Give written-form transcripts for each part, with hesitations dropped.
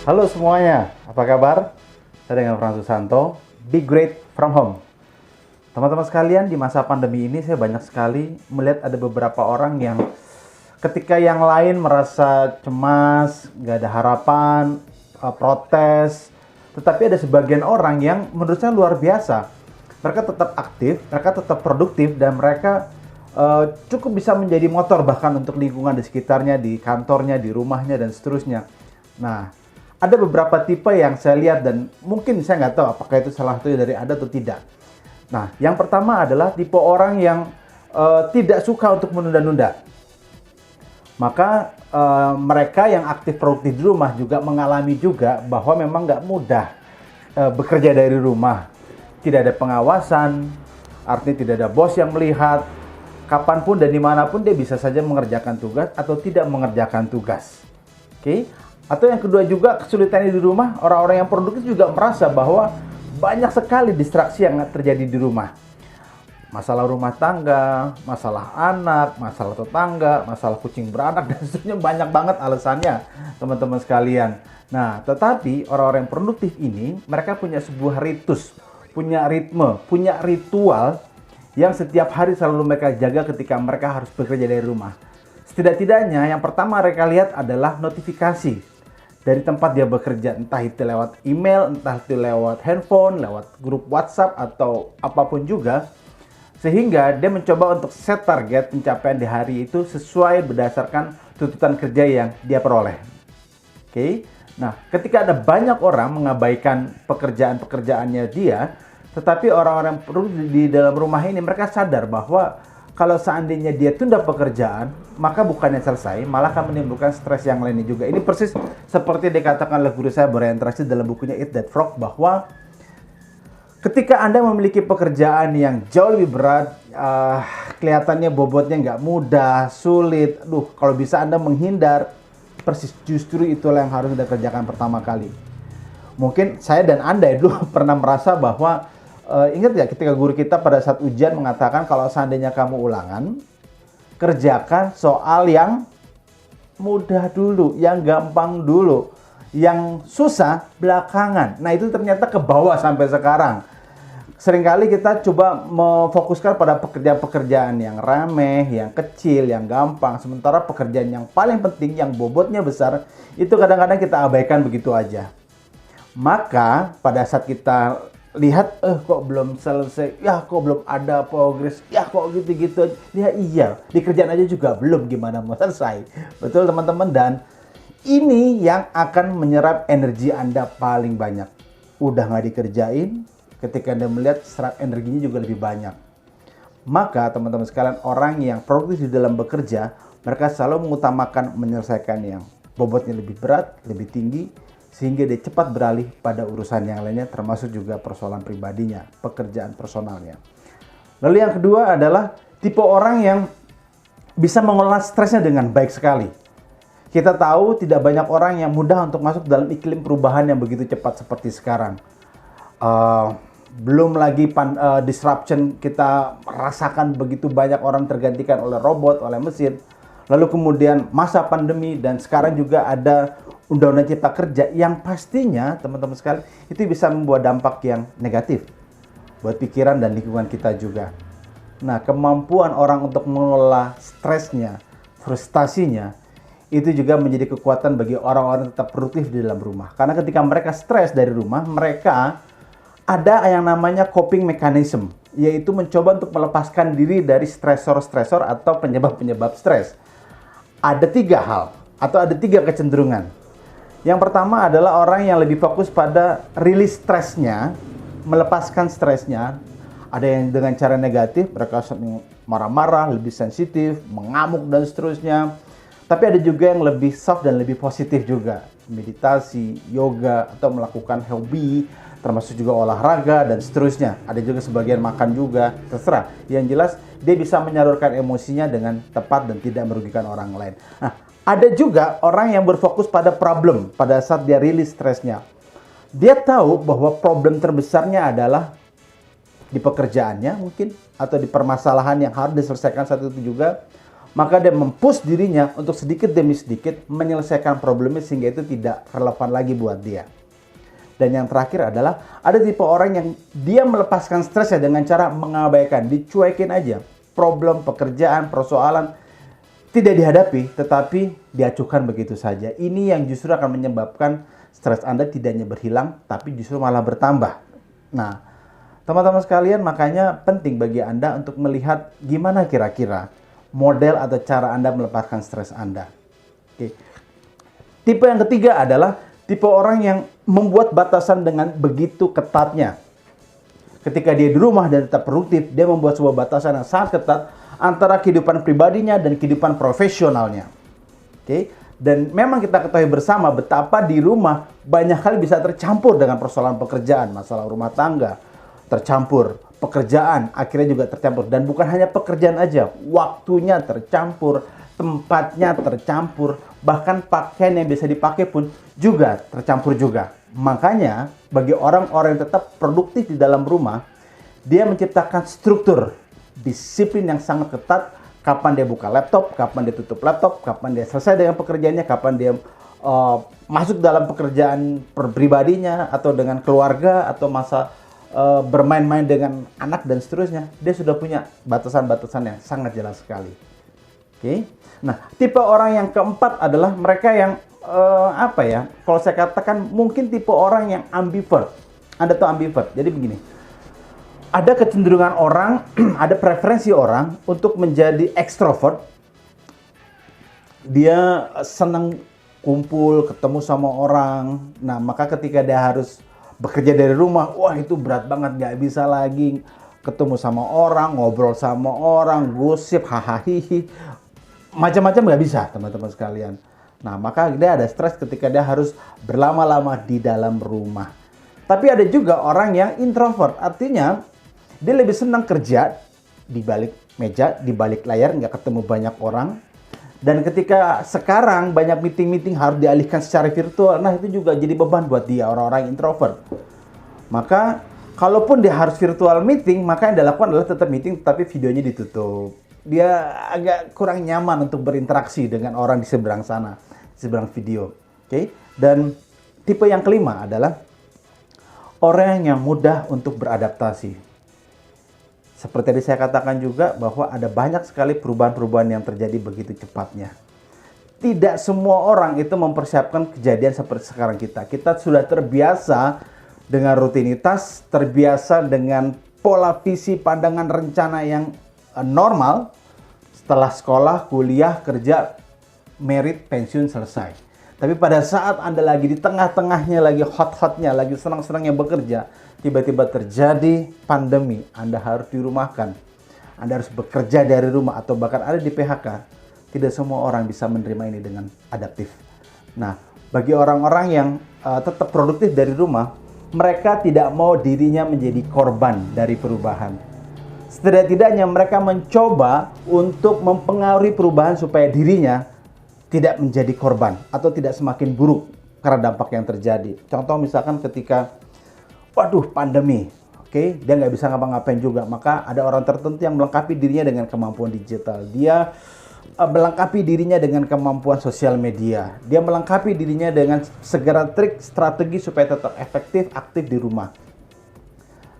Halo semuanya, apa kabar? Saya dengan Frans Susanto, Be Great From Home. Teman-teman sekalian, di masa pandemi ini saya banyak sekali melihat ada beberapa orang yang ketika yang lain merasa cemas, nggak ada harapan, protes, tetapi ada sebagian orang yang menurut saya luar biasa. Mereka tetap aktif, mereka tetap produktif, dan mereka cukup bisa menjadi motor bahkan untuk lingkungan di sekitarnya, di kantornya, di rumahnya, dan seterusnya. Nah, ada beberapa tipe yang saya lihat dan mungkin saya nggak tahu apakah itu salah satu dari Anda atau tidak. Nah, yang pertama adalah tipe orang yang tidak suka untuk menunda-nunda. Maka mereka yang aktif produktif di rumah juga mengalami juga bahwa memang nggak mudah bekerja dari rumah. Tidak ada pengawasan, artinya tidak ada bos yang melihat. Kapanpun dan dimanapun dia bisa saja mengerjakan tugas atau tidak mengerjakan tugas. Oke? Atau yang kedua juga kesulitannya di rumah, orang-orang yang produktif juga merasa bahwa banyak sekali distraksi yang terjadi di rumah. Masalah rumah tangga, masalah anak, masalah tetangga, masalah kucing beranak, dan seterusnya banyak banget alasannya, teman-teman sekalian. Nah, tetapi orang-orang yang produktif ini, mereka punya sebuah ritus, punya ritme, punya ritual yang setiap hari selalu mereka jaga ketika mereka harus bekerja dari rumah. Setidak-tidaknya yang pertama mereka lihat adalah notifikasi dari tempat dia bekerja, entah itu lewat email, entah itu lewat handphone, lewat grup WhatsApp, atau apapun juga. Sehingga dia mencoba untuk set target pencapaian di hari itu sesuai berdasarkan tuntutan kerja yang dia peroleh. Oke. Nah, ketika ada banyak orang mengabaikan pekerjaan-pekerjaannya dia, tetapi orang-orang di dalam rumah ini mereka sadar bahwa kalau seandainya dia tunda pekerjaan, maka bukannya selesai, malah akan menimbulkan stres yang lainnya juga. Ini persis seperti dikatakan oleh guru saya berinteraksi dalam bukunya Eat That Frog, bahwa ketika Anda memiliki pekerjaan yang jauh lebih berat, kelihatannya bobotnya nggak mudah, sulit, kalau bisa Anda menghindar, persis justru itulah yang harus Anda kerjakan pertama kali. Mungkin saya dan Anda dulu pernah merasa bahwa ingat ya ketika guru kita pada saat ujian mengatakan kalau seandainya kamu ulangan, kerjakan soal yang mudah dulu, yang gampang dulu, yang susah belakangan. Nah, itu ternyata ke bawah sampai sekarang. Seringkali kita coba memfokuskan pada pekerjaan-pekerjaan yang remeh, yang kecil, yang gampang. Sementara pekerjaan yang paling penting, yang bobotnya besar, itu kadang-kadang kita abaikan begitu aja. Maka pada saat kita lihat, kok belum selesai, ya kok belum ada progres, ya kok gitu-gitu, ya iya, di kerjaan aja juga belum, gimana mau selesai. Betul teman-teman, dan ini yang akan menyerap energi Anda paling banyak. Udah nggak dikerjain, ketika Anda melihat serap energinya juga lebih banyak. Maka teman-teman sekalian, orang yang produktif di dalam bekerja, mereka selalu mengutamakan menyelesaikan yang bobotnya lebih berat, lebih tinggi, sehingga dia cepat beralih pada urusan yang lainnya, termasuk juga persoalan pribadinya, pekerjaan personalnya. Lalu yang kedua adalah tipe orang yang bisa mengelola stresnya dengan baik sekali. Kita tahu tidak banyak orang yang mudah untuk masuk dalam iklim perubahan yang begitu cepat seperti sekarang. Belum lagi disruption, kita rasakan begitu banyak orang tergantikan oleh robot, oleh mesin. Lalu kemudian masa pandemi, dan sekarang juga ada Undang-Undang Cipta Kerja yang pastinya teman-teman sekalian itu bisa membuat dampak yang negatif buat pikiran dan lingkungan kita juga. Nah, kemampuan orang untuk mengelola stresnya, frustasinya, itu juga menjadi kekuatan bagi orang-orang tetap produktif di dalam rumah. Karena ketika mereka stres dari rumah, mereka ada yang namanya coping mechanism, yaitu mencoba untuk melepaskan diri dari stresor-stresor atau penyebab-penyebab stres. Ada 3 hal atau ada 3 kecenderungan. Yang pertama adalah orang yang lebih fokus pada rilis stresnya, melepaskan stresnya. Ada yang dengan cara negatif, mereka marah-marah, lebih sensitif, mengamuk, dan seterusnya. Tapi ada juga yang lebih soft dan lebih positif juga. Meditasi, yoga, atau melakukan hobi, termasuk juga olahraga, dan seterusnya. Ada juga sebagian makan juga, terserah. Yang jelas, dia bisa menyalurkan emosinya dengan tepat dan tidak merugikan orang lain. Nah, ada juga orang yang berfokus pada problem pada saat dia rilis stresnya. Dia tahu bahwa problem terbesarnya adalah di pekerjaannya mungkin, atau di permasalahan yang harus diselesaikan saat itu juga. maka dia mempush dirinya untuk sedikit demi sedikit menyelesaikan problemnya sehingga itu tidak relevan lagi buat dia. Dan yang terakhir adalah ada tipe orang yang dia melepaskan stresnya dengan cara mengabaikan, dicuekin aja. Problem, pekerjaan, persoalan tidak dihadapi, tetapi diacuhkan begitu saja. Ini yang justru akan menyebabkan stres Anda tidak hanya berhilang, tapi justru malah bertambah. Nah, teman-teman sekalian, makanya penting bagi Anda untuk melihat gimana kira-kira model atau cara Anda melepaskan stres Anda. Oke. Tipe yang ketiga adalah tipe orang yang membuat batasan dengan begitu ketatnya. Ketika dia di rumah dan tetap produktif, dia membuat sebuah batasan yang sangat ketat antara kehidupan pribadinya dan kehidupan profesionalnya. Oke? Dan memang kita ketahui bersama betapa di rumah banyak hal bisa tercampur dengan persoalan pekerjaan, masalah rumah tangga, tercampur, pekerjaan akhirnya juga tercampur. Dan bukan hanya pekerjaan aja, waktunya tercampur, tempatnya tercampur, bahkan pakaian yang bisa dipakai pun juga tercampur juga. Makanya bagi orang-orang yang tetap produktif di dalam rumah, dia menciptakan struktur, disiplin yang sangat ketat. Kapan dia buka laptop, kapan dia tutup laptop, kapan dia selesai dengan pekerjaannya, kapan dia masuk dalam pekerjaan pribadinya atau dengan keluarga atau masa bermain-main dengan anak dan seterusnya. Dia sudah punya batasan-batasan yang sangat jelas sekali. Oke. Nah, tipe orang yang keempat adalah mereka yang kalau saya katakan mungkin tipe orang yang ambivert. Anda tahu ambivert? Jadi begini. Ada kecenderungan orang, ada preferensi orang untuk menjadi ekstrovert. Dia senang kumpul, ketemu sama orang. Nah, maka ketika dia harus bekerja dari rumah, wah itu berat banget, gak bisa lagi ketemu sama orang, ngobrol sama orang, gosip, hahaha, macam-macam gak bisa, teman-teman sekalian. Nah, maka dia ada stres ketika dia harus berlama-lama di dalam rumah. Tapi ada juga orang yang introvert, artinya dia lebih senang kerja di balik meja, di balik layar, nggak ketemu banyak orang. Dan ketika sekarang banyak meeting-meeting harus dialihkan secara virtual, nah itu juga jadi beban buat dia, orang-orang introvert. Maka, kalaupun dia harus virtual meeting, maka yang dilakukan adalah tetap meeting, tapi videonya ditutup. Dia agak kurang nyaman untuk berinteraksi dengan orang di seberang sana, di seberang video. Oke? Dan tipe yang kelima adalah orang yang mudah untuk beradaptasi. Seperti tadi saya katakan juga bahwa ada banyak sekali perubahan-perubahan yang terjadi begitu cepatnya. Tidak semua orang itu mempersiapkan kejadian seperti sekarang kita. Kita sudah terbiasa dengan rutinitas, terbiasa dengan pola visi, pandangan, rencana yang normal. Setelah sekolah, kuliah, kerja, merit, pensiun, selesai. Tapi pada saat Anda lagi di tengah-tengahnya, lagi hot-hotnya, lagi senang-senangnya bekerja, tiba-tiba terjadi pandemi, Anda harus dirumahkan, Anda harus bekerja dari rumah, atau bahkan ada di PHK, tidak semua orang bisa menerima ini dengan adaptif. Nah, bagi orang-orang yang tetap produktif dari rumah, mereka tidak mau dirinya menjadi korban dari perubahan. Setidak-tidaknya mereka mencoba untuk mempengaruhi perubahan supaya dirinya tidak menjadi korban atau tidak semakin buruk karena dampak yang terjadi. Contoh misalkan ketika waduh, pandemi, oke, dia nggak bisa ngapa-ngapain juga. Maka ada orang tertentu yang melengkapi dirinya dengan kemampuan digital. Dia melengkapi dirinya dengan kemampuan sosial media. Dia melengkapi dirinya dengan segala trik, strategi supaya tetap efektif, aktif di rumah.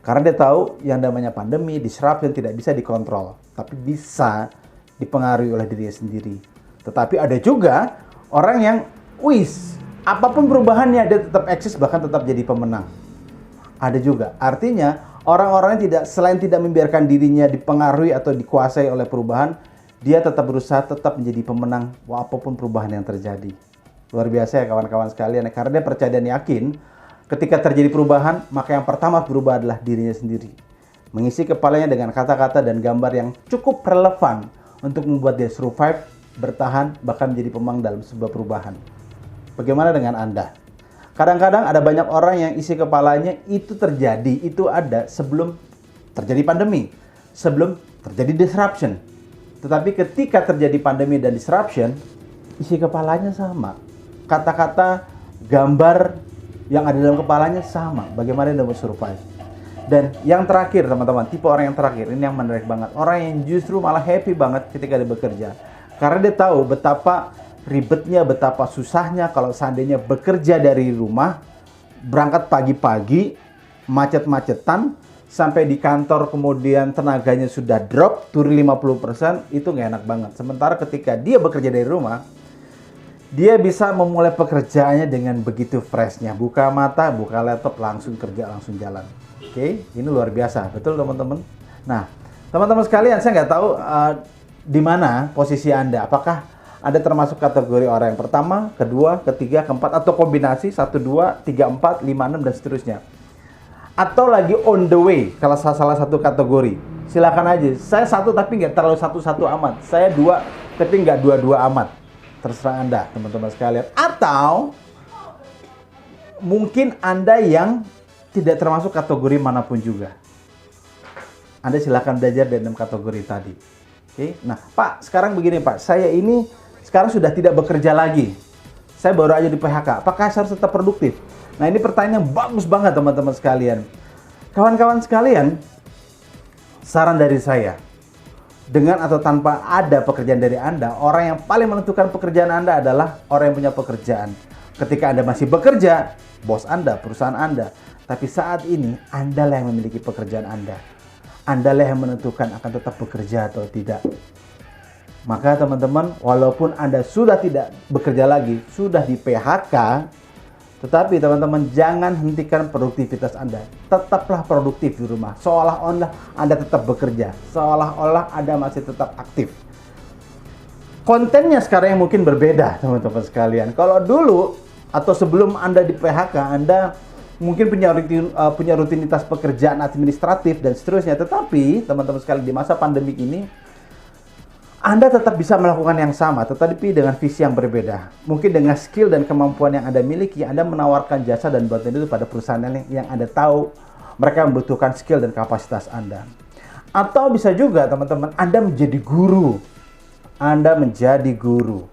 Karena dia tahu yang namanya pandemi, disruption tidak bisa dikontrol, tapi bisa dipengaruhi oleh dirinya sendiri. Tetapi ada juga orang yang, apapun perubahannya dia tetap eksis, bahkan tetap jadi pemenang. Ada juga. Artinya, orang-orang yang selain tidak membiarkan dirinya dipengaruhi atau dikuasai oleh perubahan, dia tetap berusaha tetap menjadi pemenang apapun perubahan yang terjadi. Luar biasa ya kawan-kawan sekalian. Karena dia percaya dan yakin, ketika terjadi perubahan, maka yang pertama berubah adalah dirinya sendiri. Mengisi kepalanya dengan kata-kata dan gambar yang cukup relevan untuk membuat dia survive, bertahan, bahkan menjadi pemenang dalam sebuah perubahan. Bagaimana dengan Anda? Kadang-kadang ada banyak orang yang isi kepalanya itu terjadi, itu ada sebelum terjadi pandemi, sebelum terjadi disruption. Tetapi ketika terjadi pandemi dan disruption, isi kepalanya sama. Kata-kata, gambar yang ada dalam kepalanya sama. Bagaimana dia mau survive? Dan yang terakhir teman-teman, tipe orang yang terakhir, ini yang menarik banget. Orang yang justru malah happy banget ketika dia bekerja. Karena dia tahu betapa ribetnya, betapa susahnya kalau seandainya bekerja dari rumah, berangkat pagi-pagi, macet-macetan, sampai di kantor kemudian tenaganya sudah drop, turun 50%, itu nggak enak banget. Sementara ketika dia bekerja dari rumah, dia bisa memulai pekerjaannya dengan begitu freshnya. Buka mata, buka laptop, langsung kerja, langsung jalan. Oke, ini luar biasa. Betul teman-teman? Nah, teman-teman sekalian, saya nggak tahu di mana posisi Anda. Apakah Anda termasuk kategori orang yang pertama, kedua, ketiga, keempat, atau kombinasi 1, 2, 3, 4, 5, 6, dan seterusnya. Atau lagi on the way, kalau salah satu kategori. Silakan aja. Saya satu tapi nggak terlalu satu-satu amat. Saya dua tapi nggak dua-dua amat. Terserah Anda, teman-teman sekalian. Atau mungkin Anda yang tidak termasuk kategori manapun juga. Anda silakan belajar dari 6 kategori tadi. Oke. Nah, Pak, sekarang begini Pak. Saya ini sekarang sudah tidak bekerja lagi. Saya baru aja di PHK. Apakah saya harus tetap produktif? Nah, ini pertanyaan yang bagus banget teman-teman sekalian. Kawan-kawan sekalian, saran dari saya, dengan atau tanpa ada pekerjaan dari Anda, orang yang paling menentukan pekerjaan Anda adalah orang yang punya pekerjaan. Ketika Anda masih bekerja, bos Anda, perusahaan Anda. Tapi saat ini, Anda lah yang memiliki pekerjaan Anda. Anda lah yang menentukan akan tetap bekerja atau tidak. Maka teman-teman, walaupun Anda sudah tidak bekerja lagi, sudah di PHK, tetapi teman-teman jangan hentikan produktivitas Anda. Tetaplah produktif di rumah. Seolah-olah Anda tetap bekerja. Seolah-olah Anda masih tetap aktif. Kontennya sekarang yang mungkin berbeda teman-teman sekalian. Kalau dulu atau sebelum Anda di PHK, Anda mungkin punya rutinitas pekerjaan administratif dan seterusnya. Tetapi teman-teman sekalian di masa pandemi ini, Anda tetap bisa melakukan yang sama, tetapi dengan visi yang berbeda. Mungkin dengan skill dan kemampuan yang Anda miliki, Anda menawarkan jasa dan bantuan itu pada perusahaan yang Anda tahu mereka membutuhkan skill dan kapasitas Anda. Atau bisa juga teman-teman, Anda menjadi guru. Anda menjadi guru.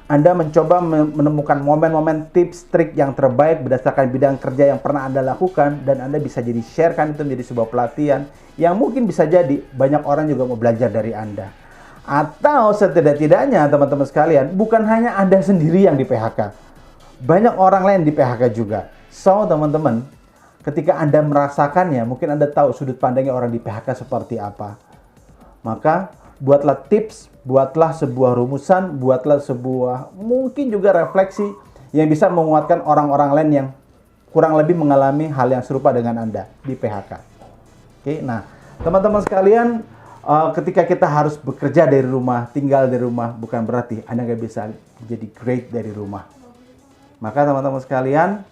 Anda mencoba menemukan momen-momen tips, trik yang terbaik berdasarkan bidang kerja yang pernah Anda lakukan, dan Anda bisa jadi sharekan itu menjadi sebuah pelatihan yang mungkin bisa jadi banyak orang juga mau belajar dari Anda. Atau setidak-tidaknya teman-teman sekalian, bukan hanya Anda sendiri yang di PHK. Banyak orang lain di PHK juga. So teman-teman, ketika Anda merasakannya, mungkin Anda tahu sudut pandangnya orang di PHK seperti apa. Maka buatlah tips, buatlah sebuah rumusan, buatlah sebuah mungkin juga refleksi yang bisa menguatkan orang-orang lain yang kurang lebih mengalami hal yang serupa dengan Anda di PHK. Oke, nah teman-teman sekalian, ketika kita harus bekerja dari rumah, tinggal dari rumah, bukan berarti Anda nggak bisa jadi great dari rumah. Maka teman-teman sekalian,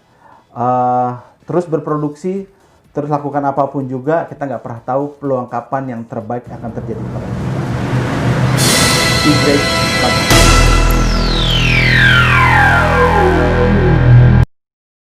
terus berproduksi, terus lakukan apapun juga, kita nggak pernah tahu peluang kapan yang terbaik akan terjadi pada kita. Be great.